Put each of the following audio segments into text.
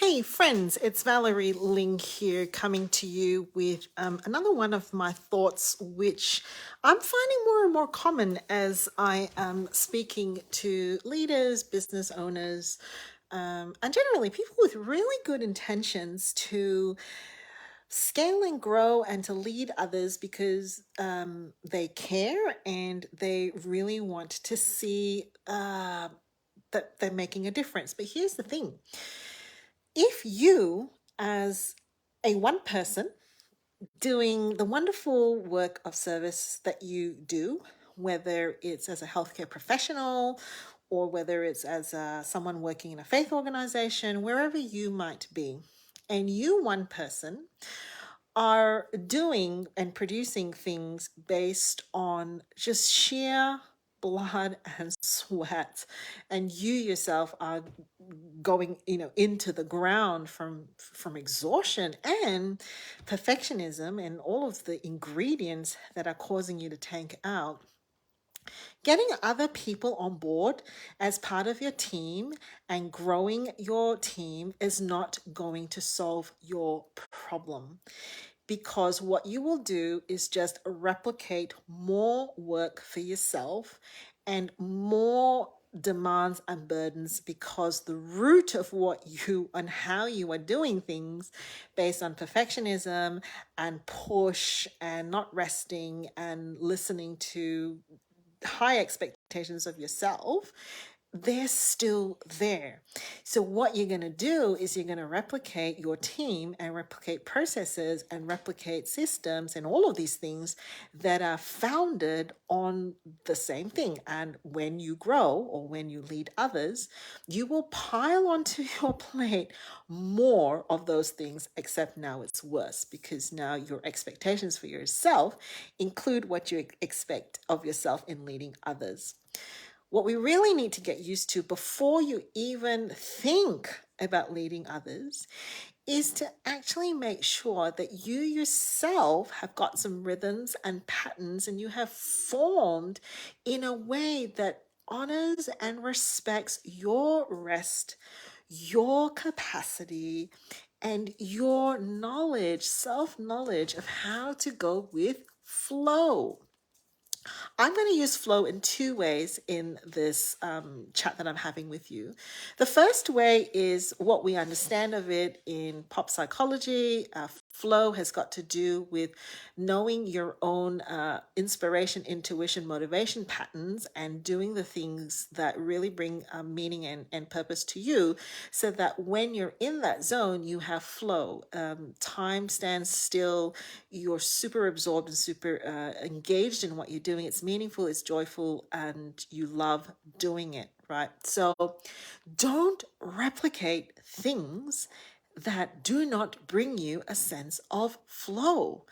Hey friends, it's Valerie Ling here coming to you with another one of my thoughts, which I'm finding more and more common as I am speaking to leaders, business owners, and generally people with really good intentions to scale and grow and to lead others because they care and they really want to see that they're making a difference. But here's the thing. If you, as a one person doing the wonderful work of service that you do, whether it's as a healthcare professional or whether it's as someone working in a faith organization, wherever you might be, and you, one person, are doing and producing things based on just sheer blood and sweat, and you yourself are going into the ground from exhaustion and perfectionism and all of the ingredients that are causing you to tank out. Getting other people on board as part of your team and growing your team is not going to solve your problem, because what you will do is just replicate more work for yourself and more demands and burdens, because the root of what you and how you are doing things based on perfectionism and push and not resting and listening to high expectations of yourself, they're still there. So what you're going to do is you're going to replicate your team and replicate processes and replicate systems and all of these things that are founded on the same thing. And when you grow or when you lead others, you will pile onto your plate more of those things, except now it's worse because now your expectations for yourself include what you expect of yourself in leading others. What we really need to get used to before you even think about leading others is to actually make sure that you yourself have got some rhythms and patterns and you have formed in a way that honors and respects your rest, your capacity, and your knowledge, self-knowledge of how to go with flow. I'm going to use flow in two ways in this chat that I'm having with you. The first way is what we understand of it in pop psychology. Flow has got to do with knowing your own inspiration, intuition, motivation patterns and doing the things that really bring meaning and purpose to you, so that when you're in that zone, you have flow. Time stands still. You're super absorbed and super engaged in what you're doing. It's meaningful, it's joyful, and you love doing it, right? So don't replicate things that do not bring you a sense of flow.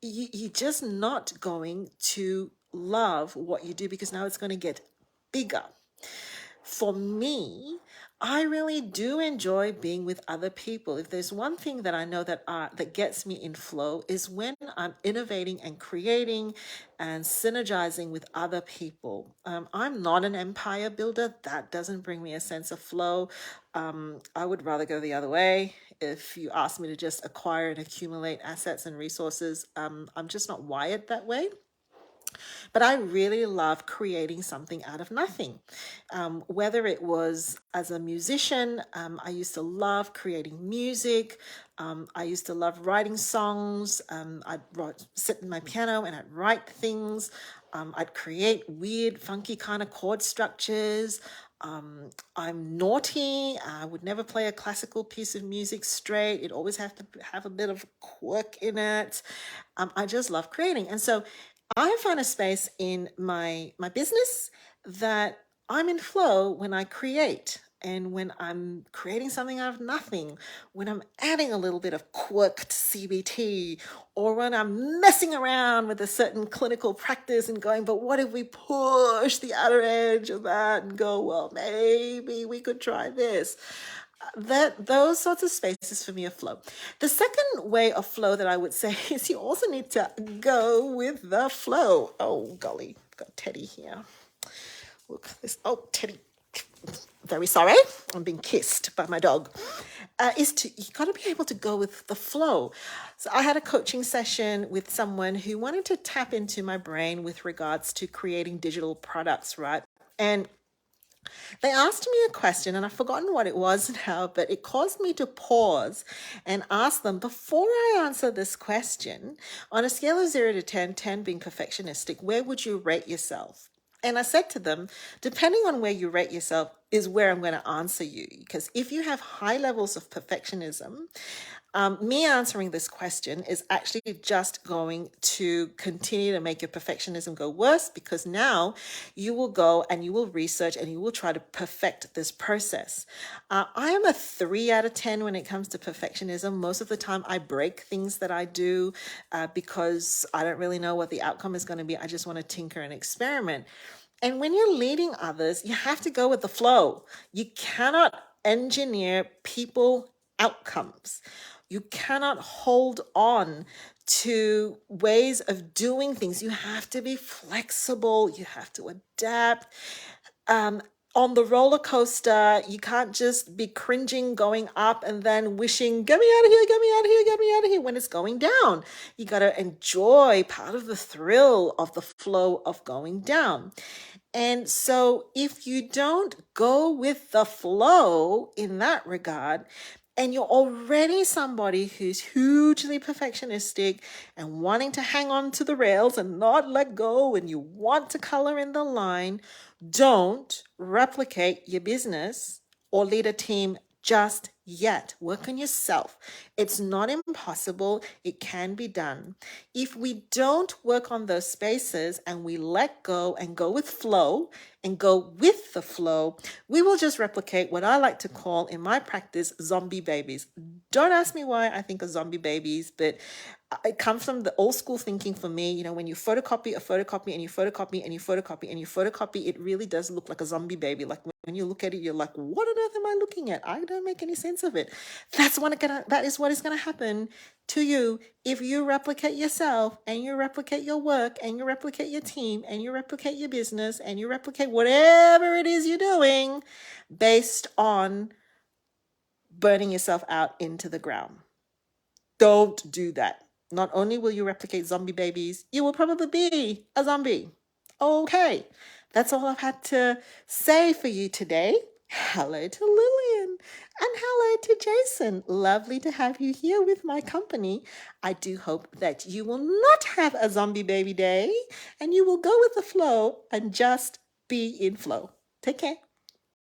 You're just not going to love what you do, because now it's going to get bigger. For me, I really do enjoy being with other people. If there's one thing that I know that gets me in flow, is when I'm innovating and creating and synergizing with other people. I'm not an empire builder. That doesn't bring me a sense of flow. I would rather go the other way. If you ask me to just acquire and accumulate assets and resources, I'm just not wired that way. But I really love creating something out of nothing. Whether it was as a musician, I used to love creating music. I used to love writing songs. I'd sit in my piano and I'd write things. I'd create weird, funky kind of chord structures. I'm naughty. I would never play a classical piece of music straight. It always have to have a bit of quirk in it. I just love creating. And so I find a space in my business that I'm in flow when I create, and when I'm creating something out of nothing, when I'm adding a little bit of quirk to CBT, or when I'm messing around with a certain clinical practice and going, but what if we push the outer edge of that and go, well, maybe we could try this. That those sorts of spaces for me are flow. The second way of flow that I would say is you also need to go with the flow. Oh golly, I've got Teddy here. Look, this. Oh, Teddy, very sorry, I'm being kissed by my dog, is to, you got to be able to go with the flow. So I had a coaching session with someone who wanted to tap into my brain with regards to creating digital products, right? And they asked me a question, and I've forgotten what it was now, but it caused me to pause and ask them, before I answer this question, on a scale of 0 to 10, 10 being perfectionistic, where would you rate yourself? And I said to them, depending on where you rate yourself is where I'm going to answer you. Because if you have high levels of perfectionism, me answering this question is actually just going to continue to make your perfectionism go worse, because now you will go and you will research and you will try to perfect this process. I am a 3 out of 10 when it comes to perfectionism. Most of the time I break things that I do because I don't really know what the outcome is going to be. I just want to tinker and experiment. And when you're leading others, you have to go with the flow. You cannot engineer people outcomes. You cannot hold on to ways of doing things. You have to be flexible. You have to adapt. On the roller coaster, you can't just be cringing going up and then wishing, get me out of here, get me out of here, get me out of here when it's going down. You got to enjoy part of the thrill of the flow of going down. And so if you don't go with the flow in that regard, and you're already somebody who's hugely perfectionistic and wanting to hang on to the rails and not let go, and you want to color in the line, don't replicate your business or lead a team just yet. Work on yourself. It's not impossible. It can be done. If we don't work on those spaces and we let go and go with flow and go with the flow, we will just replicate what I like to call in my practice zombie babies. Don't ask me why I think of zombie babies, but it comes from the old school thinking for me. You know, when you photocopy a photocopy and you photocopy and you photocopy and you photocopy, it really does look like a zombie baby. Like when you look at it, you're like, what on earth am I looking at? I don't make any sense of it. That is what is gonna happen to you if you replicate yourself and you replicate your work and you replicate your team and you replicate your business and you replicate whatever it is you're doing based on burning yourself out into the ground. Don't do that. Not only will you replicate zombie babies, you will probably be a zombie. Okay, that's all I've had to say for you today. Hello to Lillian and hello to Jason. Lovely to have you here with my company. I do hope that you will not have a zombie baby day and you will go with the flow and just be in flow. Take care.